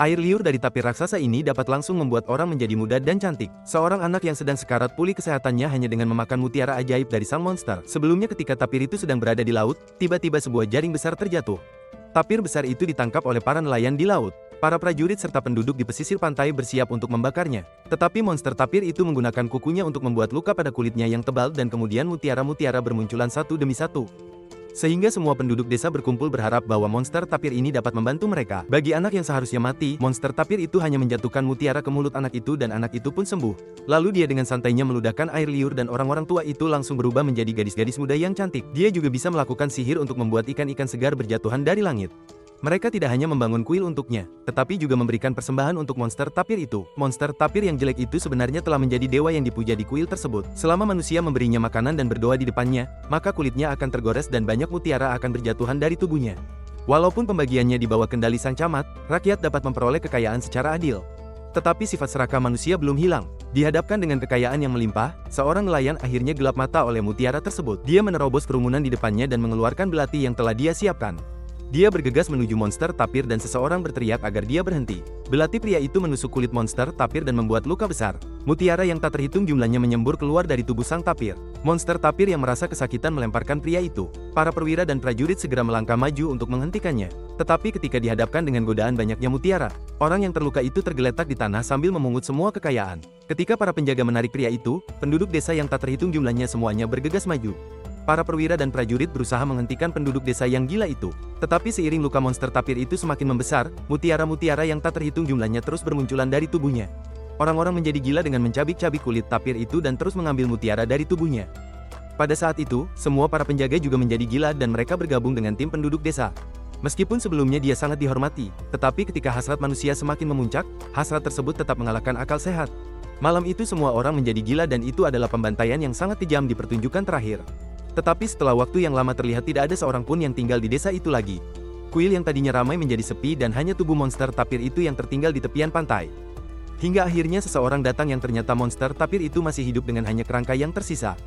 Air liur dari tapir raksasa ini dapat langsung membuat orang menjadi muda dan cantik. Seorang anak yang sedang sekarat pulih kesehatannya hanya dengan memakan mutiara ajaib dari sang monster. Sebelumnya ketika tapir itu sedang berada di laut, tiba-tiba sebuah jaring besar terjatuh. Tapir besar itu ditangkap oleh para nelayan di laut. Para prajurit serta penduduk di pesisir pantai bersiap untuk membakarnya. Tetapi monster tapir itu menggunakan kukunya untuk membuat luka pada kulitnya yang tebal dan kemudian mutiara-mutiara bermunculan satu demi satu. Sehingga semua penduduk desa berkumpul berharap bahwa monster tapir ini dapat membantu mereka. Bagi anak yang seharusnya mati, monster tapir itu hanya menjatuhkan mutiara ke mulut anak itu dan anak itu pun sembuh. Lalu dia dengan santainya meludahkan air liur dan orang-orang tua itu langsung berubah menjadi gadis-gadis muda yang cantik. Dia juga bisa melakukan sihir untuk membuat ikan-ikan segar berjatuhan dari langit. Mereka tidak hanya membangun kuil untuknya, tetapi juga memberikan persembahan untuk monster tapir itu. Monster tapir yang jelek itu sebenarnya telah menjadi dewa yang dipuja di kuil tersebut. Selama manusia memberinya makanan dan berdoa di depannya, maka kulitnya akan tergores dan banyak mutiara akan berjatuhan dari tubuhnya. Walaupun pembagiannya di bawah kendali sang camat, rakyat dapat memperoleh kekayaan secara adil. Tetapi sifat serakah manusia belum hilang. Dihadapkan dengan kekayaan yang melimpah, seorang nelayan akhirnya gelap mata oleh mutiara tersebut. Dia menerobos kerumunan di depannya dan mengeluarkan belati yang telah dia siapkan. Dia bergegas menuju monster tapir dan seseorang berteriak agar dia berhenti. Belati pria itu menusuk kulit monster tapir dan membuat luka besar. Mutiara yang tak terhitung jumlahnya menyembur keluar dari tubuh sang tapir. Monster tapir yang merasa kesakitan melemparkan pria itu. Para perwira dan prajurit segera melangkah maju untuk menghentikannya. Tetapi ketika dihadapkan dengan godaan banyaknya mutiara, orang yang terluka itu tergeletak di tanah sambil memungut semua kekayaan. Ketika para penjaga menarik pria itu, penduduk desa yang tak terhitung jumlahnya semuanya bergegas maju. Para perwira dan prajurit berusaha menghentikan penduduk desa yang gila itu. Tetapi seiring luka monster tapir itu semakin membesar, mutiara-mutiara yang tak terhitung jumlahnya terus bermunculan dari tubuhnya. Orang-orang menjadi gila dengan mencabik-cabik kulit tapir itu dan terus mengambil mutiara dari tubuhnya. Pada saat itu, semua para penjaga juga menjadi gila dan mereka bergabung dengan tim penduduk desa. Meskipun sebelumnya dia sangat dihormati, tetapi ketika hasrat manusia semakin memuncak, hasrat tersebut tetap mengalahkan akal sehat. Malam itu semua orang menjadi gila dan itu adalah pembantaian yang sangat kejam di pertunjukan terakhir. Tetapi setelah waktu yang lama terlihat tidak ada seorang pun yang tinggal di desa itu lagi. Kuil yang tadinya ramai menjadi sepi dan hanya tubuh monster tapir itu yang tertinggal di tepian pantai. Hingga akhirnya seseorang datang yang ternyata monster tapir itu masih hidup dengan hanya kerangka yang tersisa.